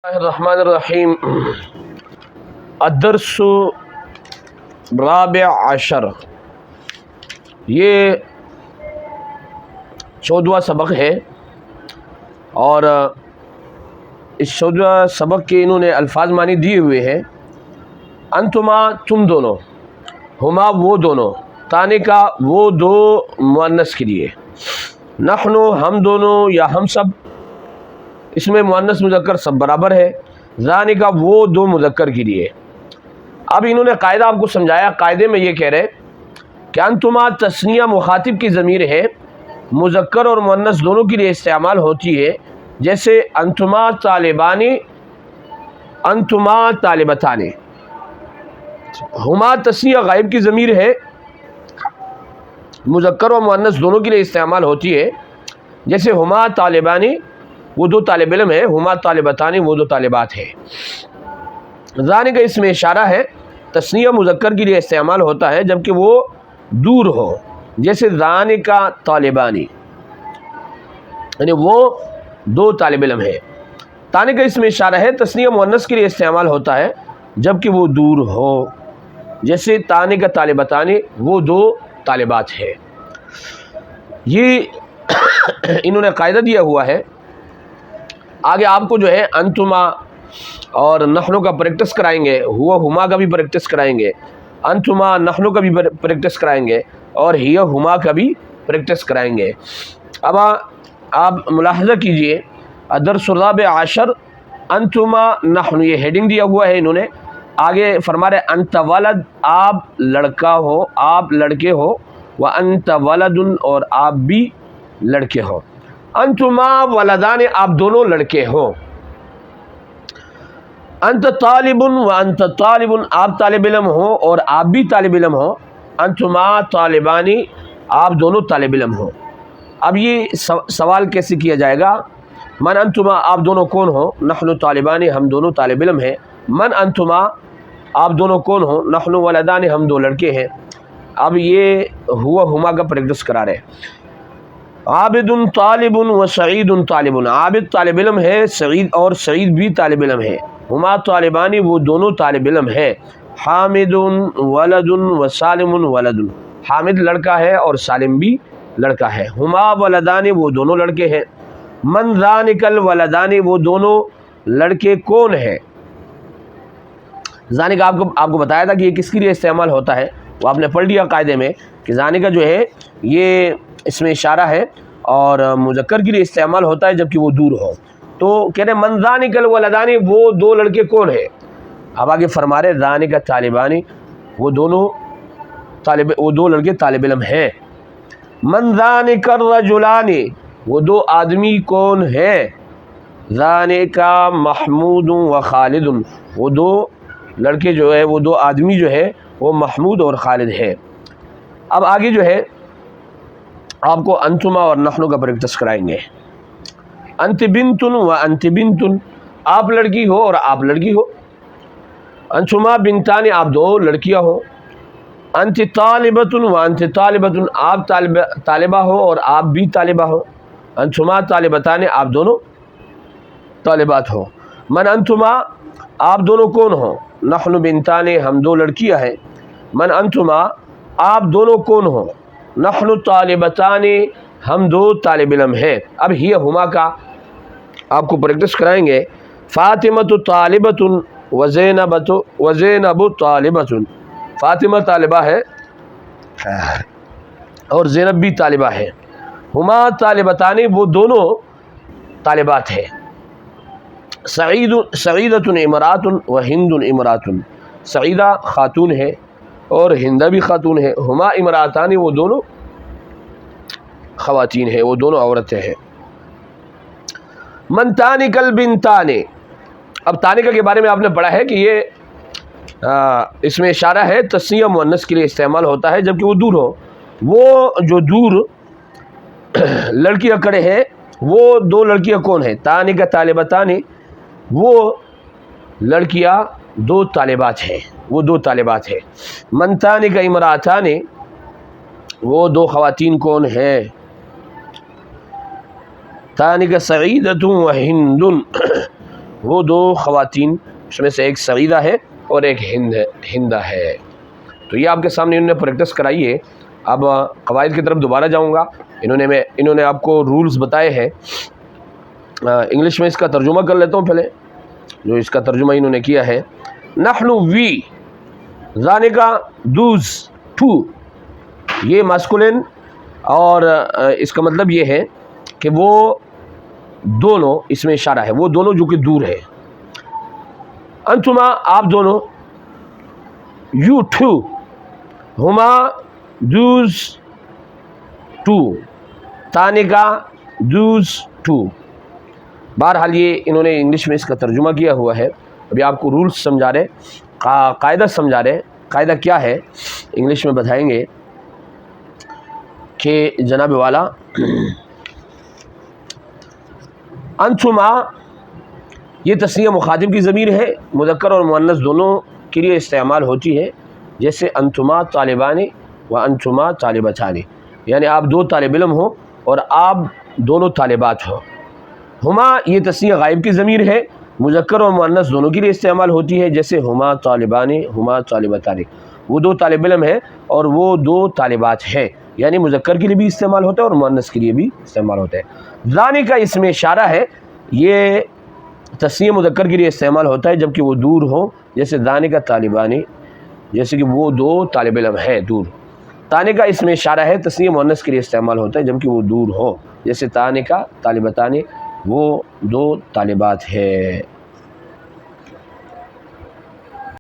الرحمن الرحیم الدرس رابع عشر، یہ 14واں سبق ہے، اور اس 14واں سبق کے انہوں نے الفاظ معنی دیے ہوئے ہیں۔ انتما تم دونوں، ہما وہ دونوں، تانے کا وہ دو مؤنث کے لیے، نحن ہم دونوں یا ہم سب، اس میں مؤنث مذکر سب برابر ہے، ذانی کا وہ دو مذکر کے لیے۔ اب انہوں نے قاعدہ آپ کو سمجھایا۔ قاعدے میں یہ کہہ رہے کہ انتما تثنیہ مخاطب کی ضمیر ہے، مذکر اور مؤنث دونوں کے لیے استعمال ہوتی ہے، جیسے انتما طالبانی، انتما طالبتانی۔ ہما تثنیہ غائب کی ضمیر ہے، مذکر اور مؤنث دونوں کے لیے استعمال ہوتی ہے، جیسے ہما طالبانی وہ دو طالب علم ہے، ہما طالبتانی وہ دو طالبات ہیں۔ ذانی کا اس میں اشارہ ہے، تثنیہ مذکر کے لیے استعمال ہوتا ہے جبکہ وہ دور ہو، جیسے ذانی کا طالبانی، یعنی وہ دو طالب علم ہیں۔ تانے کا اس میں اشارہ ہے، تثنیہ مؤنث کے لیے استعمال ہوتا ہے جبکہ وہ دور ہو، جیسے تانے کا طالبتانی وہ دو طالبات ہیں۔ یہ انہوں نے قاعدہ دیا ہوا ہے۔ آگے آپ کو جو ہے انتما اور نحنو کا پریکٹس کرائیں گے، ہوا ہما کا بھی پریکٹس کرائیں گے، انتما نحنو کا بھی پریکٹس کرائیں گے، اور ہی ہما کا بھی پریکٹس کرائیں گے۔ اب آپ ملاحظہ کیجئے، الدرس الرابع عشر انتما نحن، یہ ہیڈنگ دیا ہوا ہے انہوں نے۔ آگے فرما رہے انت ولد، آپ لڑکا ہو، آپ لڑکے ہو، وانت ولد، اور آپ بھی لڑکے ہو۔ انتما ولدان، آپ دونوں لڑکے ہو۔ انت طالب وانت طالب، آپ طالب علم ہو اور آپ بھی طالب علم ہو۔ انتما طالبانی، آپ دونوں طالب علم ہو۔ اب یہ سوال کیسے کیا جائے گا؟ من انتما، آپ دونوں کون ہو؟ نحن طالبانی، ہم دونوں طالب علم ہیں۔ من انتما، آپ دونوں کون ہو؟ نحن ولدان، ہم دو لڑکے ہیں۔ اب یہ ہوا ہما کا پریکٹس کرا رہے۔ عابد طالب و سعید طالب، عابد طالب علم ہے، سعید اور سعید بھی طالب علم ہے۔ ہما طالبانی، وہ دونوں طالب علم ہے۔ حامد ولد و سالم ولد، حامد لڑکا ہے اور سالم بھی لڑکا ہے۔ ہما ولدانی، وہ دونوں لڑکے ہیں۔ من ذانک الولدانی، وہ دونوں لڑکے کون ہیں؟ ذانک آپ کو بتایا تھا کہ یہ کس کے لیے استعمال ہوتا ہے، وہ آپ نے پڑھ لیا قاعدے میں کہ ذانک جو ہے یہ اس میں اشارہ ہے اور مذکر کے لیے استعمال ہوتا ہے جبکہ وہ دور ہو۔ تو کہہ رہے من ذانک الولدانی، وہ دو لڑکے کون ہیں؟ اب آگے فرما رہے ذانک طالبانی، وہ دو لڑکے طالب علم ہیں۔ من ذانک الرجلانی، وہ دو آدمی کون ہیں؟ ذانک محمود و خالد، وہ دو لڑکے جو ہے، وہ دو آدمی جو ہے وہ محمود اور خالد ہے۔ اب آگے جو ہے آپ کو انتما اور نحنو کا پریکٹس کرائیں گے۔ انت بنت و انت بنت، آپ لڑکی ہو اور آپ لڑکی ہو۔ انتما بنتان، آپ دو لڑکیاں ہو۔ انت طالبۃ و انت طالبۃ، آپ طالبہ ہو اور آپ بھی طالبہ ہو۔ انتما طالبتان، آپ دونوں طالبات ہو۔ من انتما، آپ دونوں کون ہو؟ نحن بنتان، ہم دو لڑکیاں ہیں۔ من انتما، آپ دونوں کون ہو؟ نحن طالبتان، ہم دو طالب علم ہیں۔ اب ہی ہما کا آپ کو پریکٹس کرائیں گے۔ فاطمۃ طالبۃ و زینب طالبۃ، فاطمہ طالبہ ہے اور زینب بھی طالبہ ہے۔ ہما طالبتان، وہ دونوں طالبات ہیں۔ سعیدۃ امرأۃ و ہند امرأۃ، سعیدہ خاتون ہے اور ہندہ بھی خاتون ہے۔ ہما امرأتان، وہ دونوں خواتین ہیں، وہ دونوں عورتیں ہیں۔ من تانک البنتان، اب تانکہ کے بارے میں آپ نے پڑھا ہے کہ یہ اس میں اشارہ ہے، تثنیہ مؤنث کے لیے استعمال ہوتا ہے جبکہ وہ دور ہو۔ وہ جو دور لڑکیاں کھڑے ہیں، وہ دو لڑکیاں کون ہیں؟ تانکہ طالبتان، وہ لڑکیاں دو طالبات ہیں، وہ دو طالبات ہیں۔ من تانک امرأتان، وہ دو خواتین کون ہیں؟ تانک سعیدۃ و ہند، وہ دو خواتین، اس میں سے ایک سعیدہ ہے اور ایک ہندہ ہے۔ تو یہ آپ کے سامنے انہوں نے پریکٹس کرائی ہے۔ اب قواعد کی طرف دوبارہ جاؤں گا۔ انہوں نے آپ کو رولز بتائے ہیں، انگلش میں اس کا ترجمہ کر لیتا ہوں پہلے، جو اس کا ترجمہ انہوں نے کیا ہے۔ نحن وی، ذالک دوز ٹو، یہ ماسکولن، اور اس کا مطلب یہ ہے کہ وہ دونوں، اس میں اشارہ ہے وہ دونوں جو کہ دور ہے۔ انتما، آپ دونوں، یو ٹو، ہما دوز ٹو، تانکا دوز ٹو۔ بہرحال یہ انہوں نے انگلش میں اس کا ترجمہ کیا ہوا ہے۔ ابھی آپ کو رولز سمجھا رہے، قاعدہ سمجھا رہے۔ قاعدہ کیا ہے انگلش میں بتائیں گے کہ جناب والا، انتما یہ تسنیہ مخاطب کی ضمیر ہے، مذکر اور مؤنث دونوں کے لیے استعمال ہوتی ہے، جیسے انتما طالبان و انتما طالبتان، یعنی آپ دو طالب علم ہو اور آپ دونوں طالبات ہو۔ ہما یہ تسنیہ غائب کی ضمیر ہے، مذکر اور مؤنث دونوں کے لیے استعمال ہوتی ہے، جیسے ہما طالبان ہما طالبتان، وہ دو طالب علم ہیں اور وہ دو طالبات ہیں، یعنی مذکر کے لیے بھی استعمال ہوتا ہے اور مؤنث کے لیے بھی استعمال ہوتا ہے۔ ذانی کا اس میں اشارہ ہے، یہ تسنیہ مذکر کے لیے استعمال ہوتا ہے جبکہ وہ دور ہو، جیسے دانے کا طالبانی، جیسے کہ وہ دو طالب علم ہیں دور۔ تانے کا اس میں اشارہ ہے، تسنیہ مؤنث کے لیے استعمال ہوتا ہے جبکہ وہ دور ہو، جیسے تانے کا طالبتان، وہ دو طالبات ہیں۔